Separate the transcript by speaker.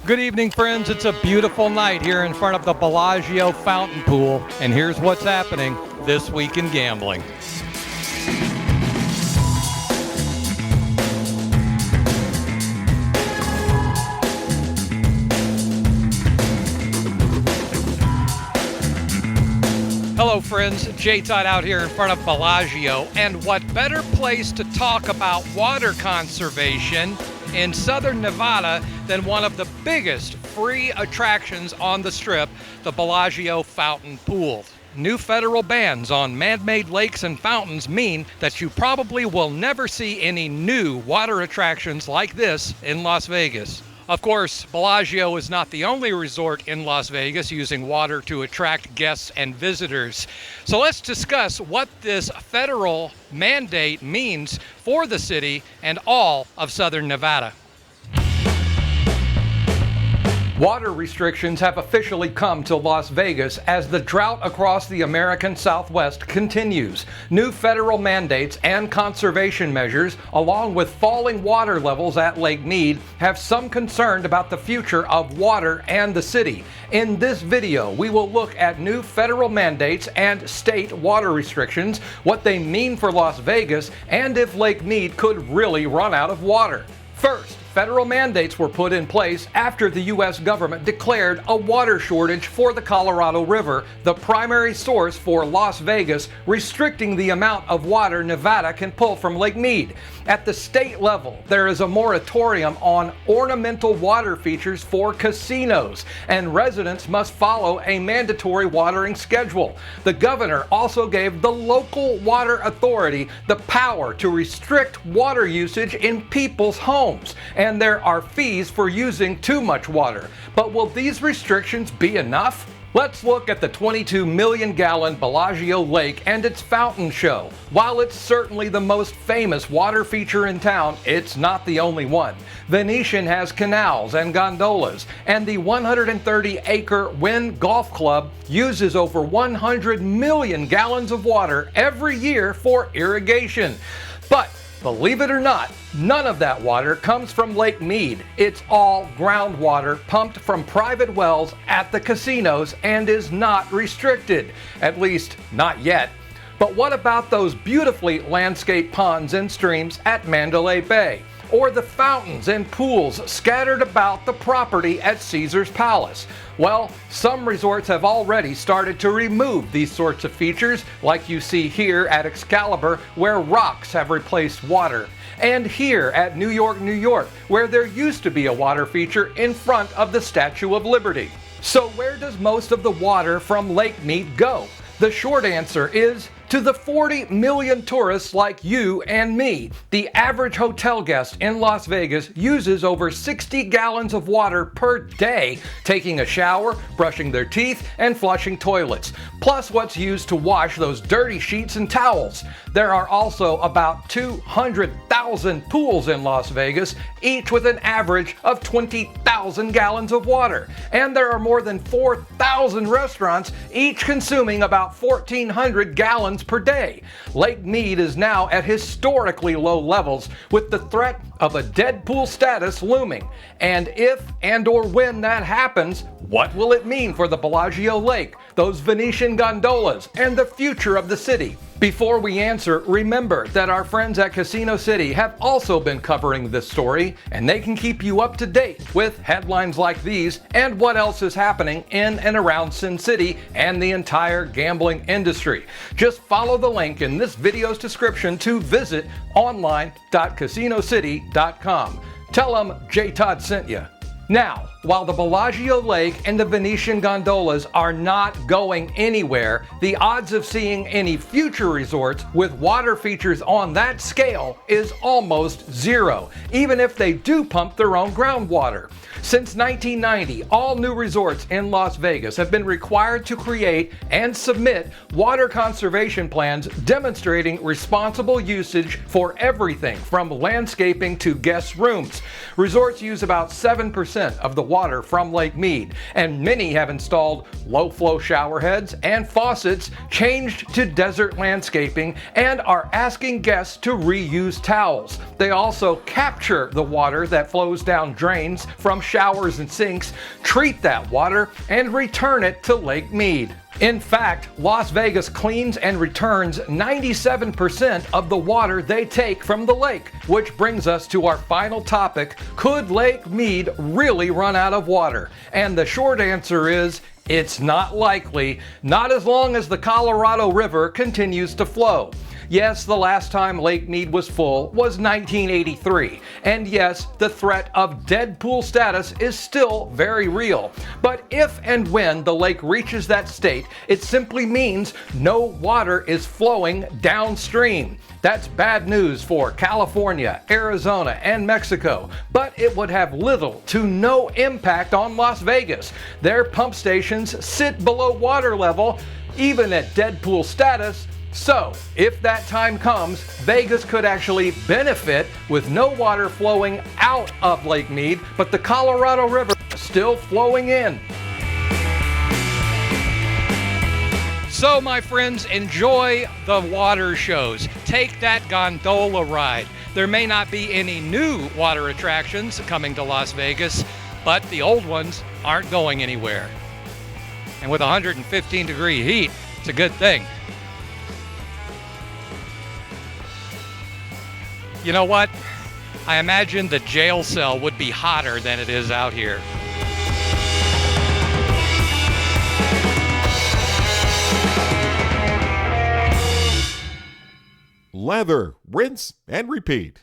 Speaker 1: Good evening, friends. It's a beautiful night here in front of the Bellagio fountain pool, and here's what's happening this week in gambling. Hello, friends. Jay Todd out here in front of Bellagio, and what better place to talk about water conservation in southern Nevada than one of the biggest free attractions on the Strip, the Bellagio Fountain Pool. New federal bans on man-made lakes and fountains mean that you probably will never see any new water attractions like this in Las Vegas. Of course, Bellagio is not the only resort in Las Vegas using water to attract guests and visitors. So let's discuss what this federal mandate means for the city and all of southern Nevada. Water restrictions have officially come to Las Vegas as the drought across the American Southwest continues. New federal mandates and conservation measures, along with falling water levels at Lake Mead, have some concern about the future of water and the city. In this video, we will look at new federal mandates and state water restrictions, what they mean for Las Vegas, and if Lake Mead could really run out of water. First, federal mandates were put in place after the U.S. government declared a water shortage for the Colorado River, the primary source for Las Vegas, restricting the amount of water Nevada can pull from Lake Mead. At the state level, there is a moratorium on ornamental water features for casinos, and residents must follow a mandatory watering schedule. The governor also gave the local water authority the power to restrict water usage in people's homes. And there are fees for using too much water. But will these restrictions be enough? Let's look at the 22 million gallon Bellagio Lake and its fountain show. While it's certainly the most famous water feature in town, it's not the only one. Venetian has canals and gondolas, and the 130-acre Wynn Golf Club uses over 100 million gallons of water every year for irrigation. But believe it or not, none of that water comes from Lake Mead. It's all groundwater pumped from private wells at the casinos and is not restricted. At least, not yet. But what about those beautifully landscaped ponds and streams at Mandalay Bay? Or the fountains and pools scattered about the property at Caesar's Palace? Well, some resorts have already started to remove these sorts of features, like you see here at Excalibur, where rocks have replaced water. And here at New York, New York, where there used to be a water feature in front of the Statue of Liberty. So where does most of the water from Lake Mead go? The short answer is to the 40 million tourists like you and me. The average hotel guest in Las Vegas uses over 60 gallons of water per day, taking a shower, brushing their teeth, and flushing toilets, plus what's used to wash those dirty sheets and towels. There are also about 200,000 pools in Las Vegas, each with an average of 20,000 gallons of water. And there are more than 4,000 restaurants, each consuming about 1,400 gallons per day. Lake Mead is now at historically low levels, with the threat of a dead pool status looming. And if and/or when that happens, what will it mean for the Bellagio Lake, those Venetian gondolas, and the future of the city? Before we answer, remember that our friends at Casino City have also been covering this story, and they can keep you up to date with headlines like these and what else is happening in and around Sin City and the entire gambling industry. Just follow the link in this video's description to visit online.casinocity.com. Tell them J. Todd sent you. Now, while the Bellagio Lake and the Venetian gondolas are not going anywhere, the odds of seeing any future resorts with water features on that scale is almost zero, even if they do pump their own groundwater. Since 1990, all new resorts in Las Vegas have been required to create and submit water conservation plans demonstrating responsible usage for everything from landscaping to guest rooms. Resorts use about 7% of the water from Lake Mead, and many have installed low-flow shower heads and faucets, changed to desert landscaping, and are asking guests to reuse towels. They also capture the water that flows down drains from showers and sinks, treat that water, and return it to Lake Mead. In fact, Las Vegas cleans and returns 97% of the water they take from the lake, which brings us to our final topic: could Lake Mead really run out of water? And the short answer is, it's not likely, not as long as the Colorado River continues to flow. Yes, the last time Lake Mead was full was 1983. And yes, the threat of dead pool status is still very real. But if and when the lake reaches that state, it simply means no water is flowing downstream. That's bad news for California, Arizona, and Mexico, but it would have little to no impact on Las Vegas. Their pump stations sit below water level, even at dead pool status. So, if that time comes, Vegas could actually benefit with no water flowing out of Lake Mead, but the Colorado River still flowing in. So, my friends, enjoy the water shows. Take that gondola ride. There may not be any new water attractions coming to Las Vegas, but the old ones aren't going anywhere. And with 115-degree heat, it's a good thing. You know what? I imagine the jail cell would be hotter than it is out here.
Speaker 2: Lather, rinse, and repeat.